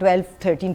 12, 13,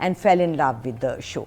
and fell in love with the show.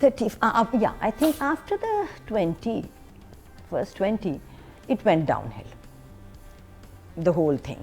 30, yeah, I think after the first 20, it went downhill, the whole thing.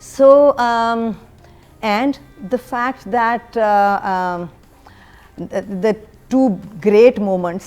So and the fact that the 2 great moments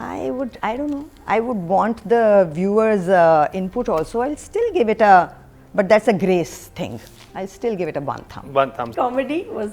I don't know, I would want the viewers input also. I'll still give it but that's a grace thing. I'll still give it a 1 thumb. 1 thumb. Comedy was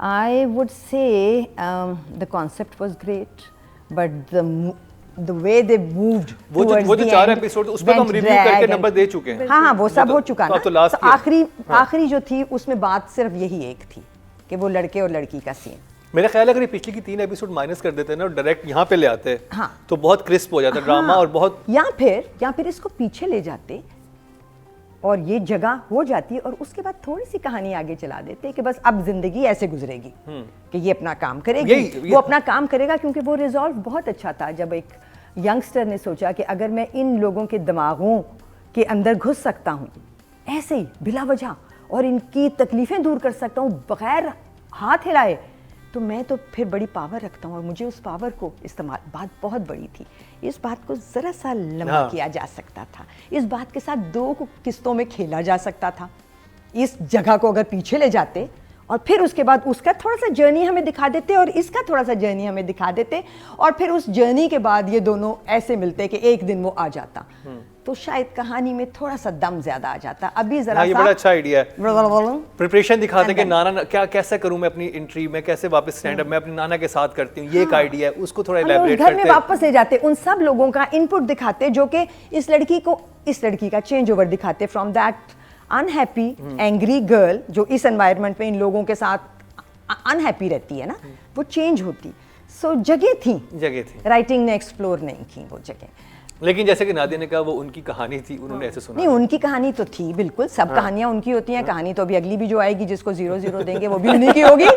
I would say the concept was great, but the way they moved وہ جو 4 episode اس پہ ہم review کر کے number دے چکے ہیں. ہاں وہ سب ہو چکا نا. تو آخری جو تھی اس میں بات صرف یہی ایک تھی کہ وہ لڑکے اور لڑکی کا سین. میرا خیال ہے اگر یہ پچھلی کی 3 ایپیسوڈ مائنس کر دیتے ہیں نا اور ڈائریکٹ یہاں پہ لے آتے تو بہت کرسپ ہو جاتا ڈرامہ اور بہت, یا پھر اس کو پیچھے لے جاتے اور یہ جگہ ہو جاتی اور اس کے بعد تھوڑی سی کہانی آگے چلا دیتے کہ بس اب زندگی ایسے گزرے گی کہ یہ اپنا کام کرے گی, وہ اپنا کام کرے گا. کیونکہ وہ ریزالو بہت اچھا تھا جب ایک ینگسٹر نے سوچا کہ اگر میں ان لوگوں کے دماغوں کے اندر گھس سکتا ہوں ایسے ہی بلا وجہ اور ان کی تکلیفیں دور کر سکتا ہوں بغیر ہاتھ ہلائے, تو میں تو پھر بڑی پاور رکھتا ہوں اور مجھے اس پاور کو استعمال. بات بہت بڑی تھی, اس بات کو ذرا سا لمبا کیا جا سکتا تھا, اس بات کے ساتھ 2 قسطوں میں کھیلا جا سکتا تھا. اس جگہ کو اگر پیچھے لے جاتے اور پھر اس کے بعد اس کا تھوڑا سا جرنی ہمیں دکھا دیتے اور اس کا تھوڑا سا جرنی ہمیں دکھا دیتے اور پھر اس جرنی کے بعد یہ دونوں ایسے ملتے کہ ایک دن وہ آ جاتا, تو شاید کہانی میں تھوڑا سا دم زیادہ آ جاتا. ابھی ذرا یہ بڑا اچھا آئیڈیا ہے, پریپریشن دکھاتے کہ نانا کیسے کروں میں اپنی انٹری میں, کیسے واپس اسٹینڈ اپ میں اپنے نانا کے ساتھ کرتی ہوں, یہ ایک آئیڈیا ہے, اس کو تھوڑا ایلیبریٹ کرتے گھر میں واپس لے جاتے, ان سب لوگوں کا ان پٹ دکھاتے جو کہ اس لڑکی کا چینج اوور دکھاتے from that unhappy angry girl جو اس انوائرمنٹ میں ان لوگوں کے ساتھ انہیپی رہتی ہے نا, وہ چینج ہوتی. سو جگہ تھی رائٹنگ نے ایکسپلور نہیں کی وہ جگہ. لیکن جیسے کہ نادیہ نے کہا وہ ان کی کہانی تھی, انہوں نے ایسے سنا. نہیں, ان کی کہانی تو تھی بالکل, سب کہانیاں ان کی ہوتی ہیں. کہانی تو ابھی اگلی بھی جو آئے گی جس کو 0-0 دیں گے وہ بھی انہیں کی ہوگی,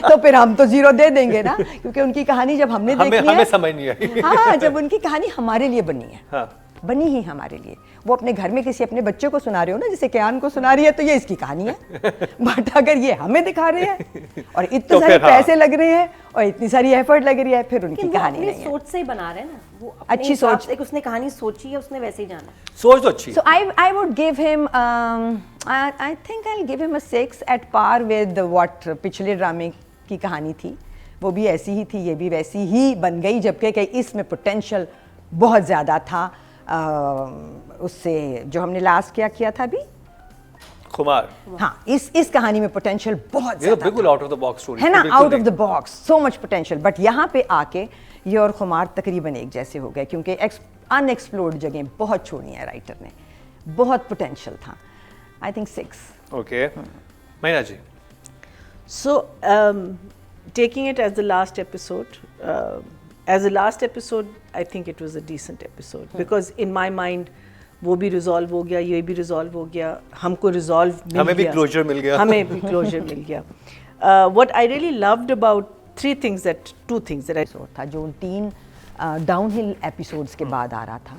تو پھر ہم تو 0 دے دیں گے نا, کیونکہ ان کی کہانی جب ہم نے دیکھی ہے ہمیں سمجھ نہیں آئی. ہاں, جب ان کی کہانی ہمارے لیے بنی ہے, بنی ہی ہمارے لیے. وہ اپنے گھر میں کسی اپنے بچے کو سنا رہے ہو نا, جیسے کیان کو سنا رہی ہے, تو یہ اس کی کہانی ہے. بٹ اگر یہ ہمیں دکھا رہے ہیں اور اتنے سارے پیسے لگ رہے ہیں اور اتنی ساری ایفرٹ لگ رہی ہے, پھر ان کی کہانی نہیں ہے. سوچ سے ہی بنا رہے ہیں نا, وہ اچھی سوچ, ایک اس نے کہانی سوچی ہے, اس نے ویسے ہی جانا. سوچ تو اچھی. So I would give him I think I'll give him a 6 at par with what پچھلے ڈرامے کی کہانی تھی. وہ بھی ایسی ہی تھی, یہ بھی ویسی ہی بن گئی, جبکہ کہ اس میں پوٹینشیل بہت زیادہ تھا. اس سے جو ہم نے لاسٹ کیا تھا ابھی خمار, ہاں, اس کہانی میں پوٹینشیل بہت زیادہ بالکل out of the box story ہے نا, out of the box, so much potential. But یہاں پہ آ کے یہ اور خمار تقریباً ایک جیسے ہو گئے, کیونکہ ان ایکسپلورڈ جگہیں بہت چھوڑی ہیں رائٹر نے, بہت پوٹینشیل تھا. I think 6. Okay, Meena ji. So taking it as the last episode, as a last episode, I think it was a decent episode because in my mind وہ بھی ریزالو ہو گیا, یہ بھی ریزالو ہو گیا, ہم کو ریزالو مل گیا, ہمیں بھی کلوجر مل گیا, ہمیں بھی کلوجر مل گیا. What I really loved about two things that I تھا جو 3 ڈاؤن ہل ایپیسوڈس کے بعد آ رہا تھا.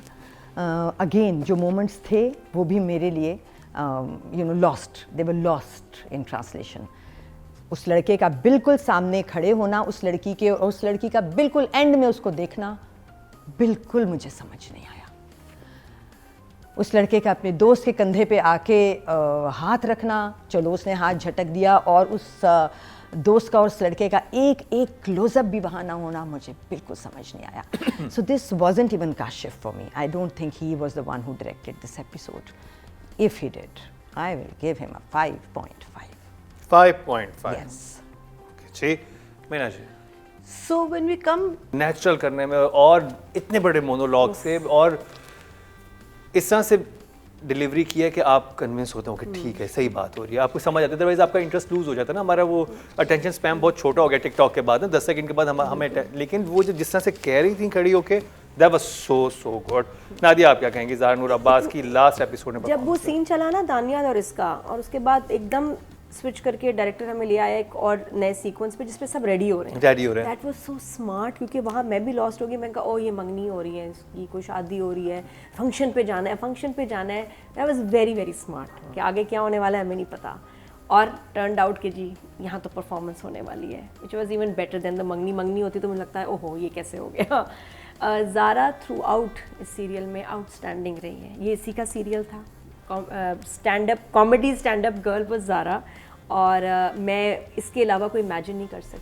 اگین جو مومنٹس تھے وہ بھی میرے لیے لاسٹ, دے ور لاسٹ ان ٹرانسلیشن. اس لڑکے کا بالکل سامنے کھڑے ہونا, اس لڑکی کے اور اس لڑکی کا بالکل اینڈ میں اس کو دیکھنا, بالکل مجھے سمجھ نہیں آیا. اس لڑکے کا اپنے دوست کے کندھے پہ آ کے ہاتھ رکھنا, چلو اس نے ہاتھ جھٹک دیا, اور اس دوست کا اور اس لڑکے کا ایک کلوز اپ بھی وہاں نہ ہونا, مجھے بالکل سمجھ نہیں آیا. سو دس وازنٹ ایون کاشف for me. I don't think he was the one who directed this episode. If he did, I will give him a 5.5. 5.5. Yes. جی Meena ji. So when we come natural کرنے میں اور اتنے بڑے monologue سے اور اس طرح سے ڈلیوری کی ہے کہ آپ کنونس ہوتے ہو کہ ٹھیک ہے صحیح بات ہو رہی ہے, آپ کو سمجھ آتا ہے. ادروائز آپ کا انٹرسٹ لوز ہو جاتا ہے نا. ہمارا وہ اٹینشن اسپیم بہت چھوٹا ہو گیا ٹک ٹاک کے بعد, 10 سیکنڈ کے بعد ہمیں. لیکن وہ جو جس طرح سے کہہ رہی تھیں کھڑی ہو کے, that was so good. Nadia آپ کیا کہیں گی زہرا نور عباس کی لاسٹ ایپیسوڈ میں؟ جب وہ سین چلا نا دانیال اور اس کا, اور اس کے بعد ایک دم سوئچ کر کے ڈائریکٹر ہمیں لے آیا ایک اور نئے سیکوینس پہ جس پہ سب ریڈی ہو رہے ہیں. دیٹ واز سو اسمارٹ, کیونکہ وہاں میں بھی لاسٹ ہو گئی. میں نے کہا او یہ منگنی ہو رہی ہے, اس کی کوئی شادی ہو رہی ہے, فنکشن پہ جانا ہے. That was very very smart کہ آگے کیا ہونے والا ہے ہمیں نہیں پتا. اور ٹرنڈ آؤٹ کہ جی یہاں تو پرفارمنس ہونے والی ہے, which was even better than the منگنی ہوتی تو مجھے لگتا ہے اوہو یہ کیسے ہو گیا. زارا تھرو آؤٹ اس سیریل میں آؤٹ اسٹینڈنگ رہی ہے. یہ اسی کا سیریل تھا, stand up comedy stand up girl was Zara, اور میں اس کے علاوہ کوئی امیجن نہیں کر سکتی